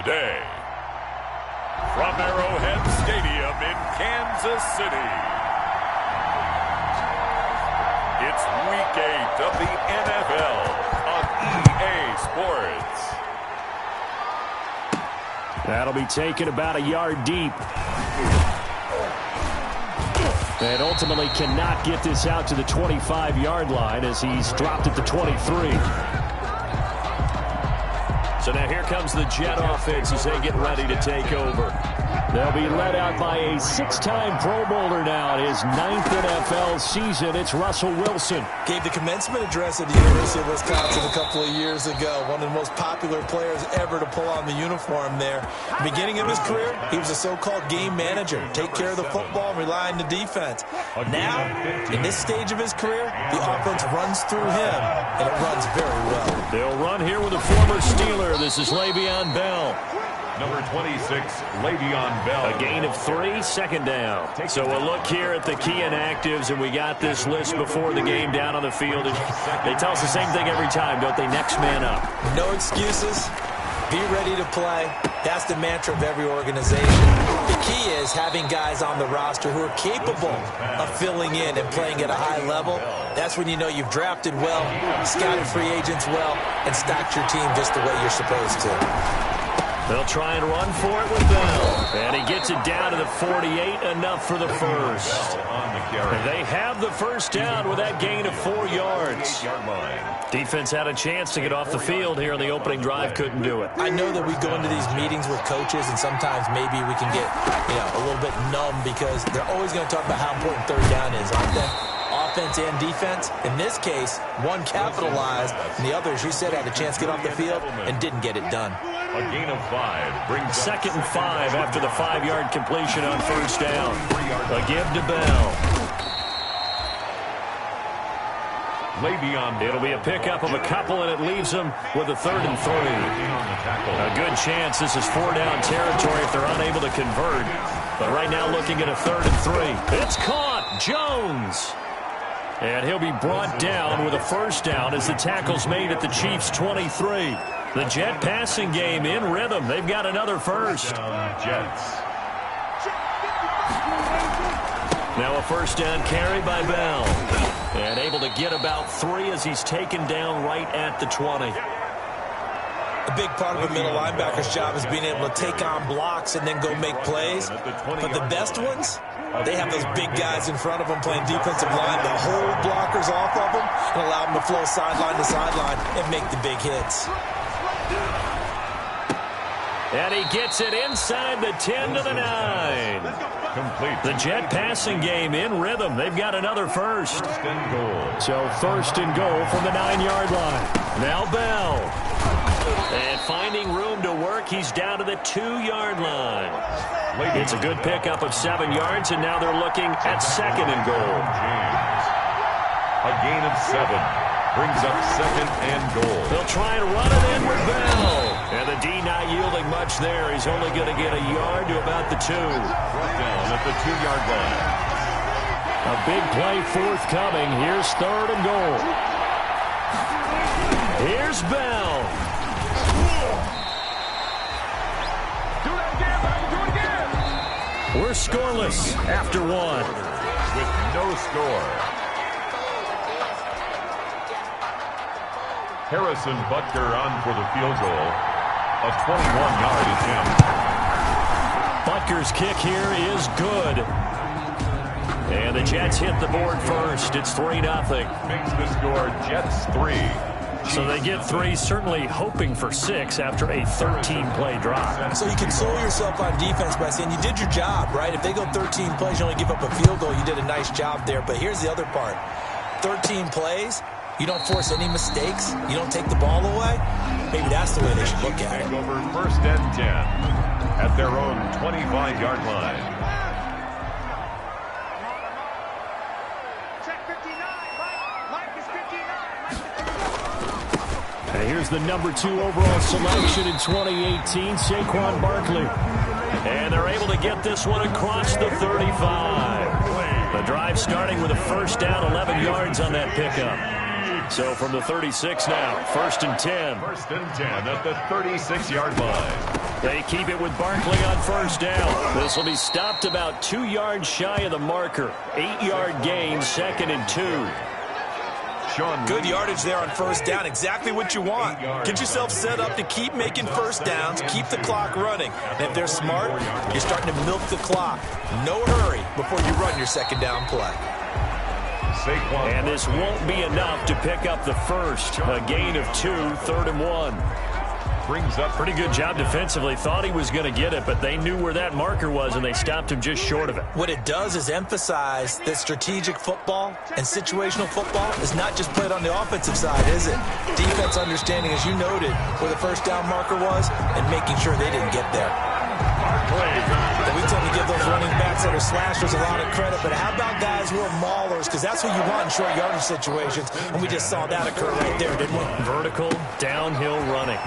today, from Arrowhead Stadium in Kansas City, it's Week 8 of the NFL on EA Sports. That'll be taken about a yard deep. And ultimately cannot get this out to the 25-yard line as he's dropped at the 23. So now here comes the Jet offense as they get ready to take over. They'll be led out by a six-time Pro Bowler now in his 9th NFL season. It's Russell Wilson. Gave the commencement address at the University of Wisconsin a couple of years ago. One of the most popular players ever to pull on the uniform there. Beginning of his career, he was a so-called game manager. Take care of the football and rely on the defense. Now, in this stage of his career, the offense runs through him, and it runs very well. They'll run here with a former Steeler. This is Le'Veon Bell. Number 26, Le'Veon Bell. A gain of 3, second down. So a look here at the key inactives, and we got this list before the game down on the field. They tell us the same thing every time, don't they? Next man up. No excuses. Be ready to play. That's the mantra of every organization. The key is having guys on the roster who are capable of filling in and playing at a high level. That's when you know you've drafted well, scouted free agents well, and stacked your team just the way you're supposed to. They'll try and run for it with Bell. And he gets it down to the 48, enough for the first. And they have the first down with that gain of 4 yards. Defense had a chance to get off the field here on the opening drive, couldn't do it. I know that we go into these meetings with coaches, and sometimes maybe we can get a little bit numb because they're always going to talk about how important third down is, aren't they? Offense and defense. In this case, one capitalized, and the other, as you said, had a chance to get off the field and didn't get it done. A gain of 5 brings 2nd and 5 after the 5-yard completion on first down. A give to Bell. Le'Veon. It'll be a pickup of a couple, and it leaves them with a 3rd and 3. A good chance this is 4-down territory if they're unable to convert. But right now looking at a 3rd and 3. It's caught. Jones. And he'll be brought down with a first down as the tackle's made at the Chiefs' 23. The Jet passing game in rhythm. They've got another first. Jets. Now a first down carry by Bell. And able to get about 3 as he's taken down right at the 20. A big part of a middle linebacker's job is being able to take on blocks and then go make plays. But the best ones, they have those big guys in front of them playing defensive line that hold blockers off of them and allow them to flow sideline to sideline and make the big hits. And he gets it inside the 10 to the 9. Complete. The Jet passing game in rhythm. They've got another first. First and goal. So first and goal from the 9-yard line. Now Bell. And finding room to work, he's down to the 2-yard line. It's a good pickup of 7 yards, and now they're looking at 2nd and goal. A gain of 7 brings up 2nd and goal. They'll try and run it in with Bell. And the D not yielding much there. He's only going to get a yard to about the 2. Down at the 2-yard line. A big play forthcoming. Here's 3rd and goal. Here's Bell. We're scoreless after 1. With no score. Harrison Butker on for the field goal. A 21-yard attempt. Butker's kick here is good. And the Jets hit the board first. It's 3-0. Makes the score Jets 3. So they get 3, certainly hoping for 6 after a 13-play drive. So you console yourself on defense by saying you did your job, right? If they go 13 plays, you only give up a field goal, you did a nice job there. But here's the other part. 13 plays, you don't force any mistakes, you don't take the ball away. Maybe that's the way they should look at it. Take over 1st and 10 at their own 25-yard line. And here's the number 2 overall selection in 2018, Saquon Barkley. And they're able to get this one across the 35. The drive starting with a first down, 11 yards on that pickup. So from the 36 now, 1st and 10. 1st and 10 at the 36-yard line. They keep it with Barkley on first down. This will be stopped about 2 yards shy of the marker. 8-yard gain, 2nd and 2. Good yardage there on first down. Exactly what you want. Get yourself set up to keep making first downs, keep the clock running. And if they're smart, you're starting to milk the clock. No hurry before you run your second down play. And this won't be enough to pick up the first. A gain of 2, 3rd and 1. Brings up pretty good job defensively. Thought he was going to get it, but they knew where that marker was, and they stopped him just short of it. What it does is emphasize that strategic football and situational football is not just played on the offensive side, is it? Defense understanding, as you noted, where the first down marker was and making sure they didn't get there. And we tend to give those running backs that are slashers a lot of credit, but how about guys who are maulers? Because that's what you want in short yardage situations, and we just saw that occur right there, didn't we? Vertical, downhill running.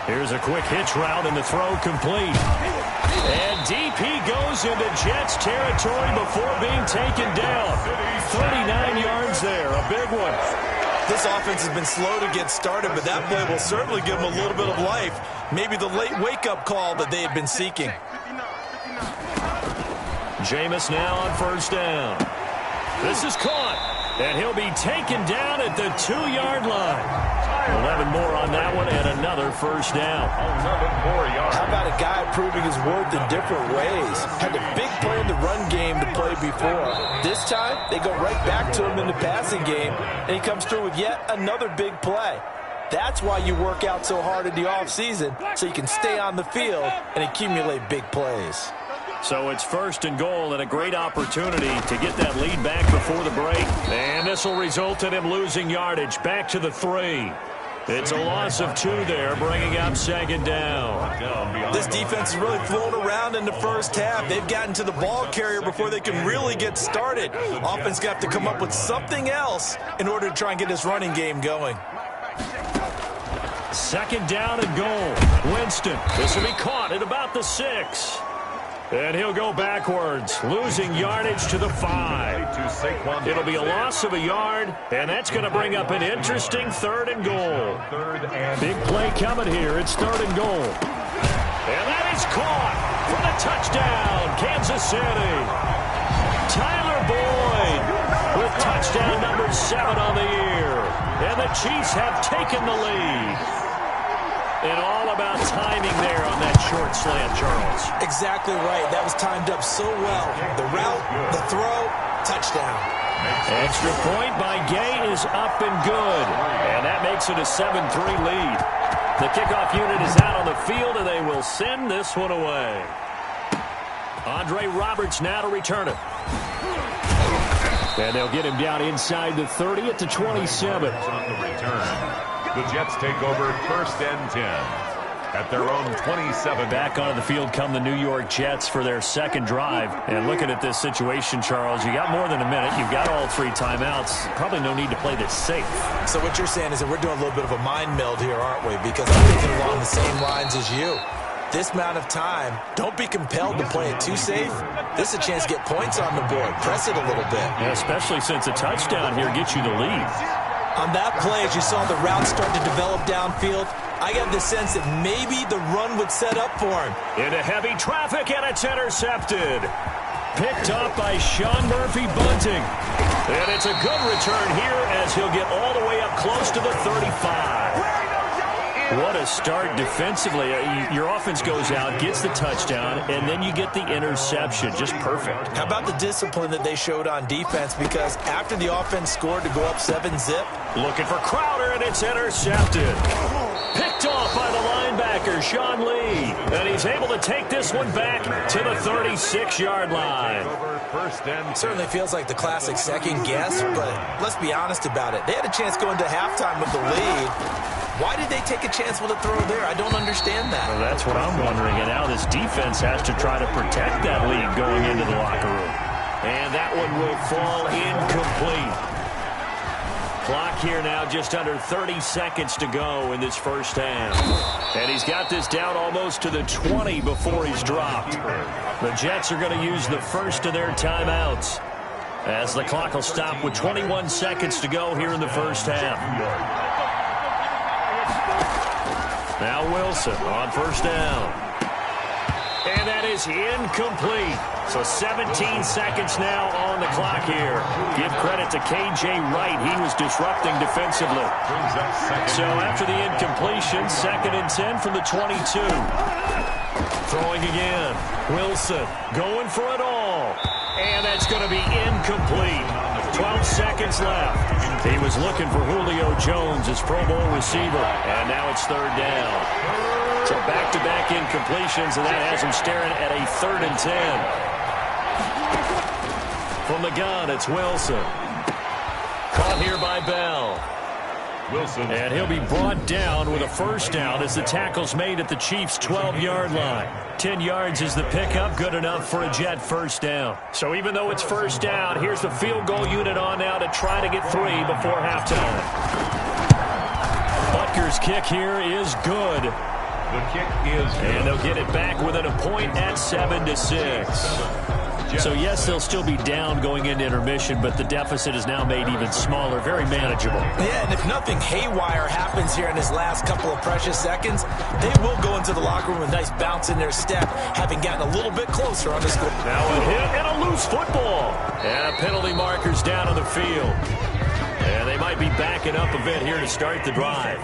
Here's a quick hitch route, and the throw complete. And deep he goes into Jets territory before being taken down. 39 yards there, a big one. This offense has been slow to get started, but that play will certainly give them a little bit of life. Maybe the late wake-up call that they had been seeking. Jameis now on first down. This is caught, and he'll be taken down at the 2-yard line. 11 more on that one, and another first down. 11 more yards. How about a guy proving his worth in different ways? Had a big play in the run game to play before. This time, they go right back to him in the passing game, and he comes through with yet another big play. That's why you work out so hard in the offseason, so you can stay on the field and accumulate big plays. So it's 1st and goal, and a great opportunity to get that lead back before the break. And this will result in him losing yardage back to the 3. It's a loss of 2 there, bringing up 2nd down. This defense is really flown around in the first half. They've gotten to the ball carrier before they can really get started. Offense got to come up with something else in order to try and get this running game going. 2nd down and goal. Winston, this will be caught at about the 6. And he'll go backwards, losing yardage to the 5. It'll be a loss of a yard, and that's going to bring up an interesting 3rd and goal. Big play coming here. It's 3rd and goal. And that is caught for the touchdown, Kansas City. Tyler Boyd with touchdown number 7 on the year. And the Chiefs have taken the lead. And all about timing there on that short slant, Charles. Exactly right. That was timed up so well. The route, the throw, touchdown. Extra point by Gay is up and good. And that makes it a 7-3 lead. The kickoff unit is out on the field, and they will send this one away. Andre Roberts now to return it. And they'll get him down inside the 30 at the 27. On the return. The Jets take over 1st and 10 at their own 27. Back onto the field come the New York Jets for their 2nd drive. And looking at this situation, Charles, you got more than a minute. You've got all 3 timeouts. Probably no need to play this safe. So what you're saying is that we're doing a little bit of a mind meld here, aren't we? Because I'm thinking along the same lines as you. This amount of time, don't be compelled to play it too safe. This is a chance to get points on the board. Press it a little bit. Yeah, especially since a touchdown here gets you the lead. On that play, as you saw the route start to develop downfield, I got the sense that maybe the run would set up for him. Into heavy traffic, and it's intercepted. Picked up by Sean Murphy Bunting. And it's a good return here as he'll get all the way up close to the 35. What a start defensively. Your offense goes out, gets the touchdown, and then you get the interception. Just perfect. How about the discipline that they showed on defense? Because after the offense scored to go up 7-zip. Looking for Crowder, and it's intercepted. Picked off by the linebacker, Sean Lee. And he's able to take this one back to the 36-yard line. Certainly feels like the classic second guess, but let's be honest about it. They had a chance going to halftime with the lead. Why did they take a chance with a throw there? I don't understand that. Well, that's what I'm wondering. And now this defense has to try to protect that lead going into the locker room. And that one will fall incomplete. Clock here now just under 30 seconds to go in this first half. And he's got this down almost to the 20 before he's dropped. The Jets are going to use the first of their timeouts as the clock will stop with 21 seconds to go here in the first half. Now Wilson on first down. that is incomplete. So 17 seconds now on the clock here. Give credit to K.J. Wright. He was disrupting defensively. So after the incompletion, 2nd and 10 from the 22. Throwing again. Wilson going for it all. And that's going to be incomplete. 12 seconds left. He was looking for Julio Jones, his Pro Bowl receiver. And now it's 3rd down. So back-to-back incompletions, and that has him staring at a 3rd and 10. From the gun, it's Wilson. Caught here by Bell. Wilson. And he'll be brought down with a 1st down as the tackle's made at the Chiefs' 12-yard line. 10 yards is the pickup, good enough for a Jet 1st down. So even though it's 1st down, here's the field goal unit on now to try to get 3 before halftime. Butker's kick here is good. The kick is good. And they'll get it back within a point at 7-6. So, yes, they'll still be down going into intermission, but the deficit is now made even smaller, very manageable. Yeah, and if nothing haywire happens here in his last couple of precious seconds, they will go into the locker room with a nice bounce in their step, having gotten a little bit closer on the score. Now a hit and a loose football. And penalty markers down on the field. And they might be backing up a bit here to start the drive.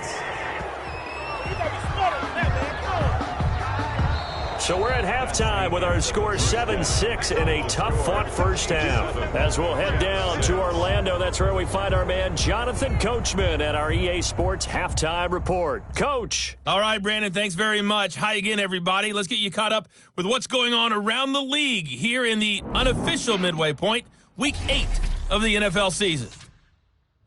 So we're at halftime with our score 7-6 in a tough-fought 1st half. As we'll head down to Orlando, that's where we find our man Jonathan Coachman at our EA Sports Halftime Report. Coach. All right, Brandon, thanks very much. Hi again, everybody. Let's get you caught up with what's going on around the league here in the unofficial midway point, Week 8 of the NFL season.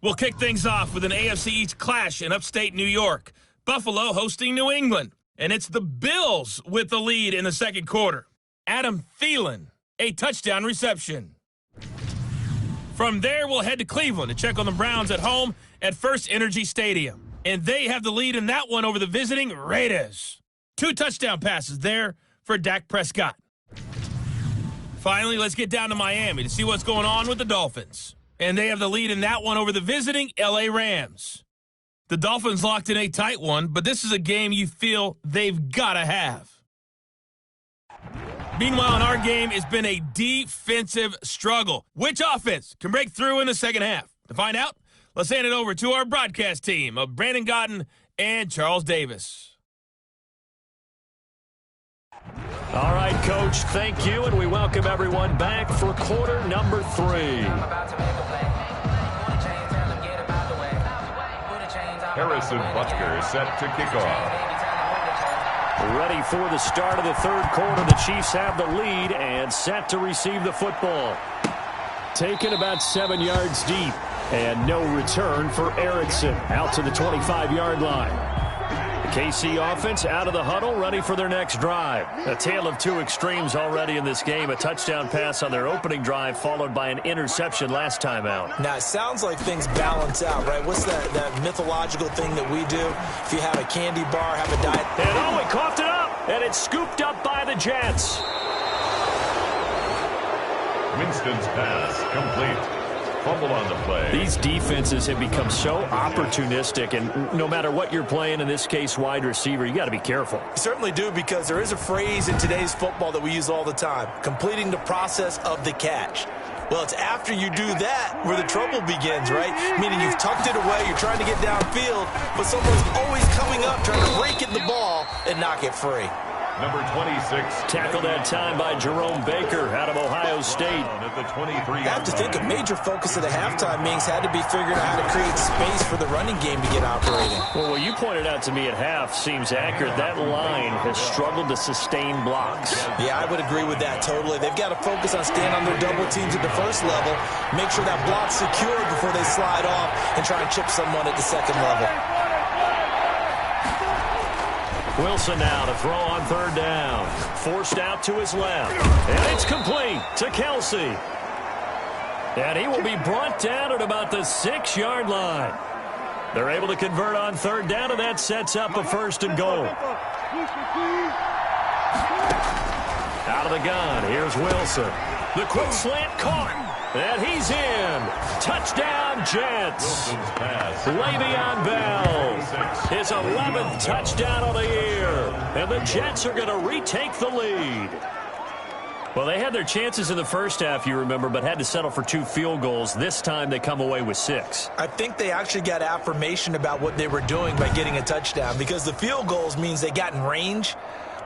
We'll kick things off with an AFC East clash in upstate New York. Buffalo hosting New England. And it's the Bills with the lead in the 2nd quarter. Adam Thielen, a touchdown reception. From there, we'll head to Cleveland to check on the Browns at home at First Energy Stadium. And they have the lead in that one over the visiting Raiders. 2 touchdown passes there for Dak Prescott. Finally, let's get down to Miami to see what's going on with the Dolphins. And they have the lead in that one over the visiting L.A. Rams. The Dolphins locked in a tight one, but this is a game you feel they've got to have. Meanwhile, in our game, it's been a defensive struggle. Which offense can break through in the 2nd half? To find out, let's hand it over to our broadcast team of Brandon Gotten and Charles Davis. All right, Coach, thank you, and we welcome everyone back for quarter number 3. Harrison Butker is set to kick off. Ready for the start of the 3rd quarter. The Chiefs have the lead and set to receive the football. Taken about 7 yards deep. And no return for Erickson. Out to the 25-yard line. The KC offense out of the huddle, ready for their next drive. A tale of 2 extremes already in this game. A touchdown pass on their opening drive, followed by an interception last time out. Now, it sounds like things balance out, right? What's that mythological thing that we do? If you have a candy bar, have a diet. And oh, he coughed it up, and it's scooped up by the Jets. Winston's pass complete. Fumble on the play. These defenses have become so opportunistic, and no matter what you're playing, in this case wide receiver, you got to be careful. You certainly do, because there is a phrase in today's football that we use all the time: completing the process of the catch. Well, it's after you do that where the trouble begins, right? Meaning you've tucked it away, you're trying to get downfield, but someone's always coming up trying to break at the ball and knock it free. Number 26. Tackled that time by Jerome Baker out of Ohio State. At the 23. I have to think a major focus of the halftime meetings had to be figuring out how to create space for the running game to get operating. Well, what you pointed out to me at half seems accurate. That line has struggled to sustain blocks. Yeah, I would agree with that totally. They've got to focus on staying on their double teams at the 1st level, make sure that block's secured before they slide off and try and chip someone at the 2nd level. Wilson now to throw on 3rd down. Forced out to his left. And it's complete to Kelsey. And he will be brought down at about the 6-yard line. They're able to convert on 3rd down, and that sets up a 1st and goal. Out of the gun, here's Wilson. The quick slant caught. And he's in. Touchdown, Jets. Le'Veon Bell. His 11th touchdown of the year. And the Jets are going to retake the lead. Well, they had their chances in the first half, you remember, but had to settle for 2 field goals. This time they come away with 6. I think they actually got affirmation about what they were doing by getting a touchdown, because the field goals means they got in range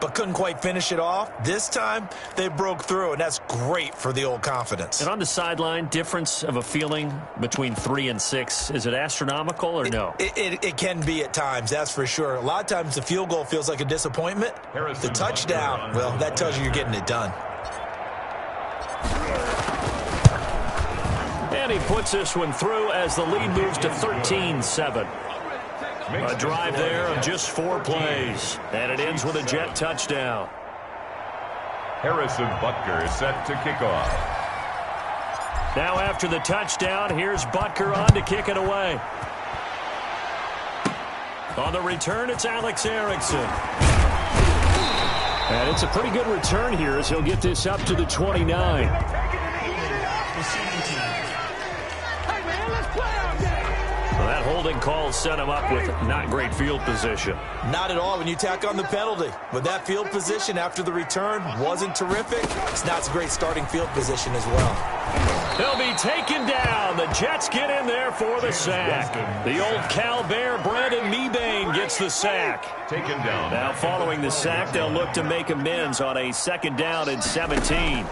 but couldn't quite finish it off. This time they broke through, and that's great for the old confidence. And on the sideline, difference of a feeling between 3 and 6, is it astronomical or no? It can be at times, that's for sure. A lot of times the field goal feels like a disappointment. The touchdown, well, that tells you you're getting it done. And he puts this one through as the lead moves to 13-7. A drive there of just 4 plays. And it ends with a Jet touchdown. Harrison Butker is set to kick off. Now after the touchdown, here's Butker on to kick it away. On the return, it's Alex Erickson. And it's a pretty good return here as he'll get this up to the 29. Well, that holding call set him up with not great field position. Not at all when you tack on the penalty. But that field position after the return wasn't terrific. It's not a great starting field position as well. He'll be taken down. The Jets get in there for the sack. The old Cal Bear, Brandon Mebane, gets the sack. Taken down. Now following the sack, they'll look to make amends on a 2nd down and 17.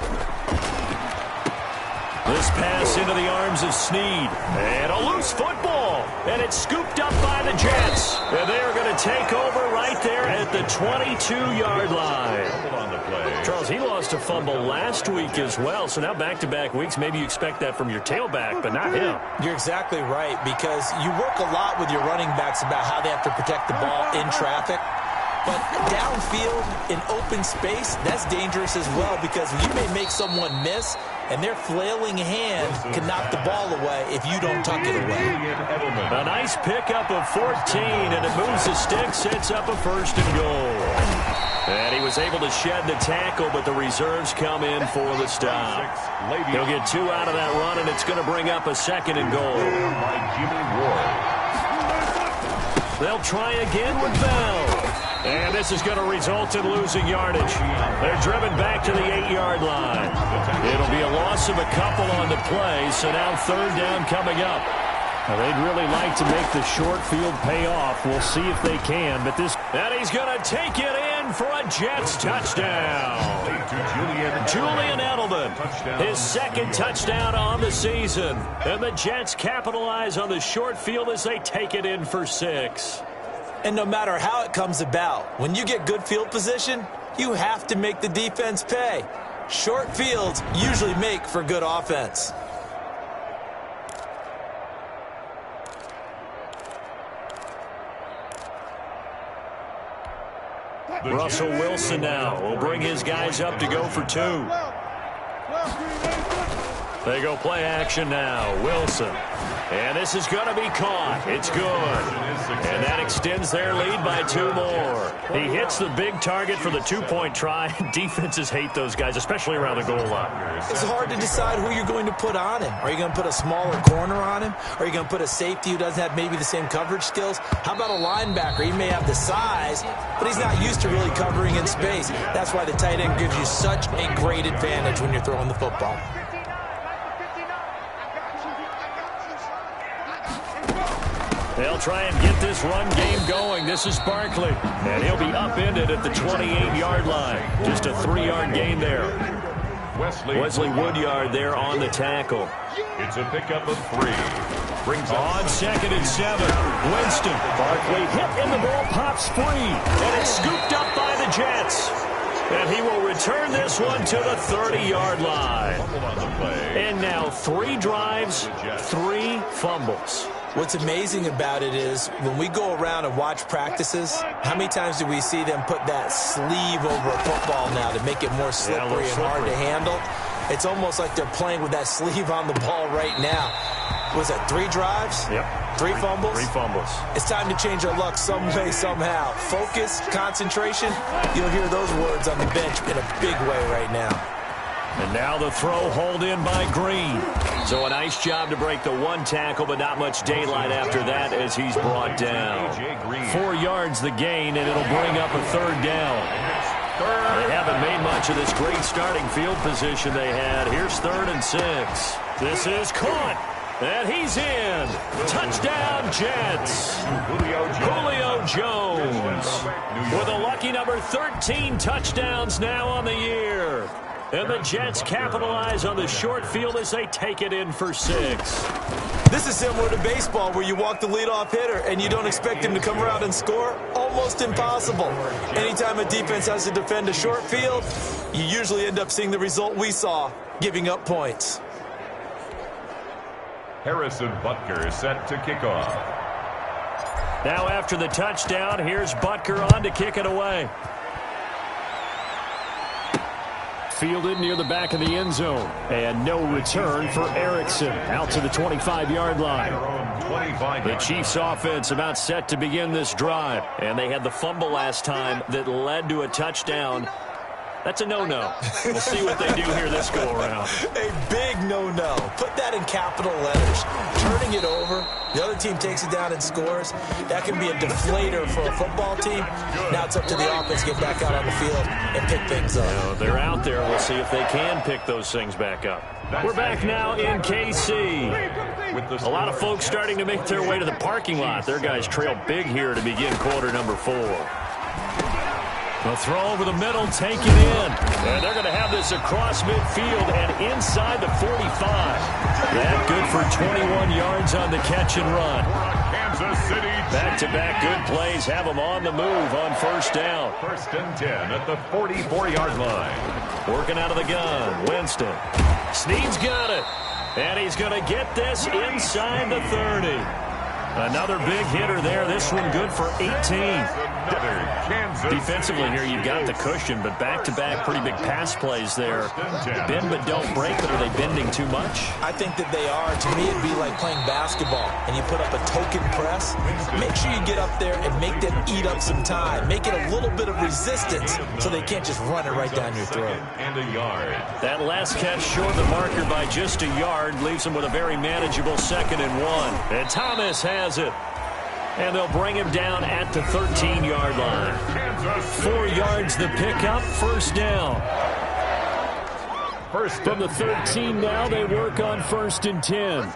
This pass into the arms of Snead. And a loose football. And it's scooped up by the Jets. And they're going to take over right there at the 22-yard line. Charles, he lost a fumble last week as well. So now back-to-back weeks, maybe you expect that from your tailback, but not him. You're exactly right, because you work a lot with your running backs about how they have to protect the ball in traffic. But downfield, in open space, that's dangerous as well, because you may make someone miss, and their flailing hand can knock the ball away if you don't tuck it away. A nice pickup of 14, and it moves the stick, sets up a 1st and goal. And he was able to shed the tackle, but the reserves come in for the stop. He'll get 2 out of that run, and it's going to bring up a 2nd and goal. They'll try again with Bell. And this is going to result in losing yardage. They're driven back to the 8-yard line. It'll be a loss of a couple on the play, so now 3rd down coming up. Now, they'd really like to make the short field pay off. We'll see if they can. But this, and he's going to take it in for a Jets touchdown. Julian Edelman, his 2nd touchdown on the season. And the Jets capitalize on the short field as they take it in for 6. And no matter how it comes about, when you get good field position, you have to make the defense pay. Short fields usually make for good offense. Russell Wilson now will bring his guys up to go for 2. They go play action now. Wilson. And this is going to be caught. It's good. And that extends their lead by 2 more. He hits the big target for the 2-point try. Defenses hate those guys, especially around the goal line. It's hard to decide who you're going to put on him. Are you going to put a smaller corner on him? Are you going to put a safety who doesn't have maybe the same coverage skills? How about a linebacker? He may have the size, but he's not used to really covering in space. That's why the tight end gives you such a great advantage when you're throwing the football. They'll try and get this run game going. This is Barkley. And he'll be upended at the 28-yard line. Just a 3-yard gain there. Wesley Woodyard there on the tackle. It's a pickup of 3. Brings on 2nd and 7. Winston. Barkley hit and the ball pops free. And it's scooped up by the Jets. And he will return this one to the 30-yard line. And now 3 drives, 3 fumbles. What's amazing about it is when we go around and watch practices, how many times do we see them put that sleeve over a football now to make it more slippery and hard to handle? It's almost like they're playing with that sleeve on the ball right now. Was that 3 drives? Yep. 3 fumbles? 3 fumbles. It's time to change our luck some way, somehow. Focus, concentration, you'll hear those words on the bench in a big way right now. And now the throw hauled in by Green. So a nice job to break the one tackle, but not much daylight after that as he's brought down. 4 yards the gain, and it'll bring up a third down. They haven't made much of this great starting field position they had. Here's 3rd and 6. This is caught. And he's in. Touchdown, Jets. Julio Jones with a lucky number 13 touchdowns now on the year. And the Jets capitalize on the short field as they take it in for 6. This is similar to baseball where you walk the leadoff hitter and you don't expect him to come around and score. Almost impossible. Anytime a defense has to defend a short field, you usually end up seeing the result we saw, giving up points. Harrison Butker is set to kick off. Now after the touchdown, here's Butker on to kick it away. Fielded near the back of the end zone. And no return for Erickson. Out to the 25-yard line. The Chiefs offense about set to begin this drive. And they had the fumble last time that led to a touchdown. That's a no-no. We'll see what they do here this go-around. A big no-no. Put that in capital letters. Turning it over, the other team takes it down and scores. That can be a deflator for a football team. Now it's up to the offense to get back out on the field and pick things up. Now, they're out there. We'll see if they can pick those things back up. We're back now in KC. A lot of folks starting to make their way to the parking lot. Their guys trail big here to begin quarter number 4. The throw over the middle, take it in. And they're going to have this across midfield and inside the 45. That good for 21 yards on the catch and run. Kansas City. Back-to-back good plays have them on the move on first down. 1st and 10 at the 44-yard line. Working out of the gun, Winston. Snead's got it. And he's going to get this inside the 30. Another big hitter there. This one good for 18. Defensively here, you've got the cushion, but back-to-back pretty big pass plays there. Bend but don't break, but are they bending too much? I think that they are. To me, it'd be like playing basketball, and you put up a token press. Make sure you get up there and make them eat up some time. Make it a little bit of resistance so they can't just run it right down your throat. And a yard. That last catch short the marker by just a yard, leaves them with a very manageable 2nd and 1. And Thomas has it. And they'll bring him down at the 13-yard line. 4 yards the pickup, first down. From the 13 now, they work on 1st and 10.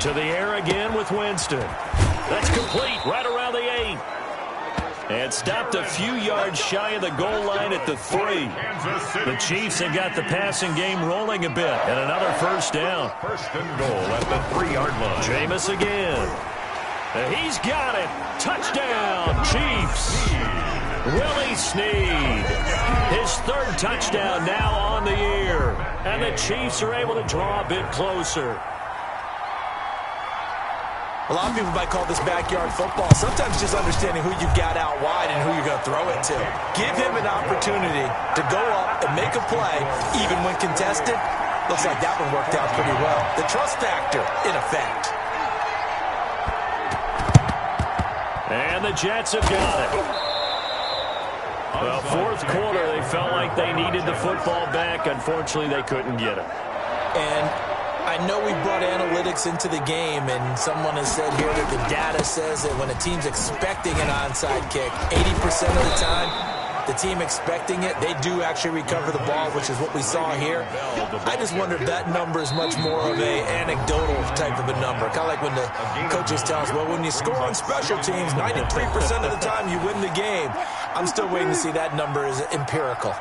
To the air again with Winston. That's complete right around the 8. And stopped a few yards shy of the goal line at the 3. The Chiefs have got the passing game rolling a bit. And another first down. 1st and goal at the 3-yard line. Jameis again. And he's got it. Touchdown, Chiefs. Willie Snead. His 3rd touchdown now on the year. And the Chiefs are able to draw a bit closer. A lot of people might call this backyard football. Sometimes just understanding who you've got out wide and who you're going to throw it to. Give him an opportunity to go up and make a play, even when contested. Looks like that one worked out pretty well. The trust factor, in effect. And the Jets have got it. Well, 4th quarter, they felt like they needed the football back. Unfortunately, they couldn't get it. And I know we brought analytics into the game, and someone has said here that the data says that when a team's expecting an onside kick, 80% of the time, the team expecting it, they do actually recover the ball, which is what we saw here. I just wonder if that number is much more of a anecdotal type of a number. Kind of like when the coaches tell us, well, when you score on special teams, 93% of the time you win the game. I'm still waiting to see that number is empirical.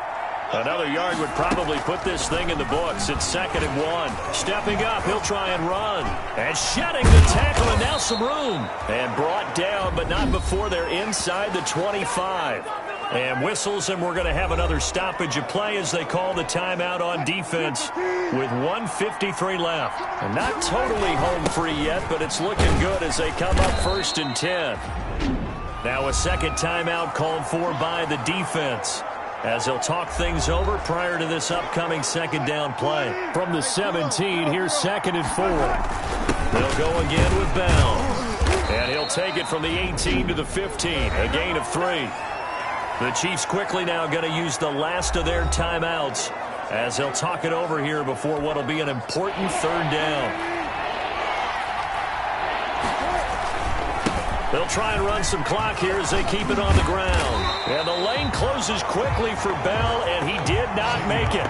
Another yard would probably put this thing in the books. It's 2nd and 1. Stepping up, he'll try and run. And shedding the tackle, and now some room. And brought down, but not before they're inside the 25. And whistles, and we're going to have another stoppage of play as they call the timeout on defense with 1:53 left. And not totally home free yet, but it's looking good as they come up 1st and 10. Now a 2nd timeout called for by the defense, as they'll talk things over prior to this upcoming 2nd down play. From the 17, here's 2nd and 4. They'll go again with Bell. And he'll take it from the 18 to the 15, a gain of 3. The Chiefs quickly now going to use the last of their timeouts as they'll talk it over here before what will be an important third down. They'll try and run some clock here as they keep it on the ground. And the lane closes quickly for Bell, and he did not make it.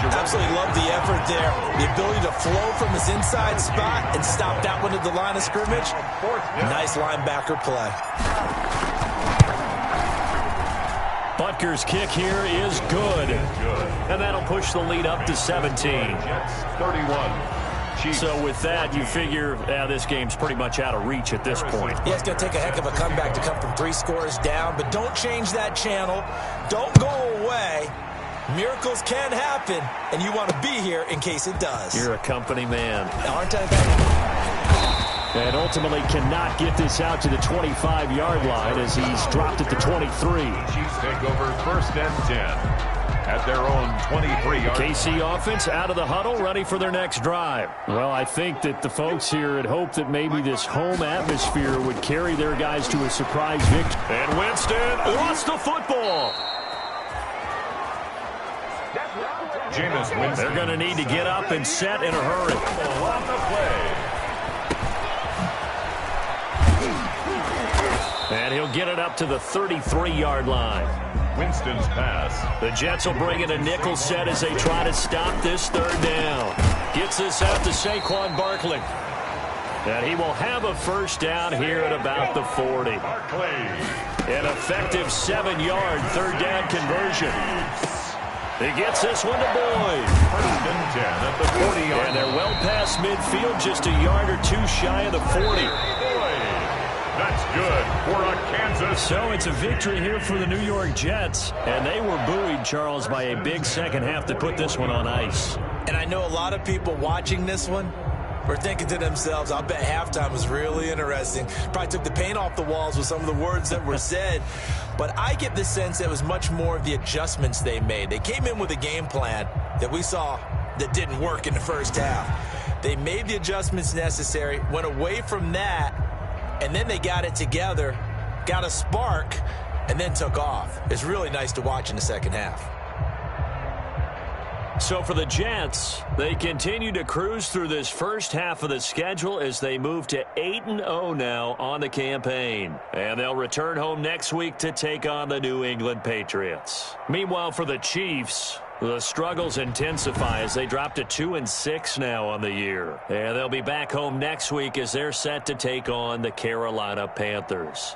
Absolutely love the effort there. The ability to flow from his inside spot and stop that one at the line of scrimmage. Nice linebacker play. Butker's kick here is good. And that'll push the lead up to 17. 31. So with that, you figure this game's pretty much out of reach at this point. Yeah, it's going to take a heck of a comeback to come from 3 scores down, but don't change that channel. Don't go away. Miracles can happen, and you want to be here in case it does. You're a company man. Aren't I? And ultimately cannot get this out to the 25-yard line as he's dropped at the 23. Chiefs take over 1st and 10 at their own 23-yard. KC offense out of the huddle, ready for their next drive. Well, I think that the folks here had hoped that maybe this home atmosphere would carry their guys to a surprise victory. And Winston lost the football. They're going to need to get up and set in a hurry. On the play. And he'll get it up to the 33-yard line. Winston's pass. The Jets will bring in a nickel set as they try to stop this third down. Gets this out to Saquon Barkley. And he will have a first down here at about the 40. An effective 7-yard third down conversion. He gets this one to Boyd. 1st and 10 at the 40-yard. And they're well past midfield, just a yard or two shy of the 40. That's good for a Kansas. So it's a victory here for the New York Jets. And they were buoyed, Charles, by a big second half to put this one on ice. And I know a lot of people watching this one were thinking to themselves, I'll bet halftime was really interesting. Probably took the paint off the walls with some of the words that were said. But I get the sense it was much more of the adjustments they made. They came in with a game plan that we saw that didn't work in the first half. They made the adjustments necessary, went away from that, and then they got it together, got a spark, and then took off. It's really nice to watch in the second half. So for the Jets, they continue to cruise through this first half of the schedule as they move to 8-0 now on the campaign. And they'll return home next week to take on the New England Patriots. Meanwhile, for the Chiefs, the struggles intensify as they drop to 2-6 now on the year. And they'll be back home next week as they're set to take on the Carolina Panthers.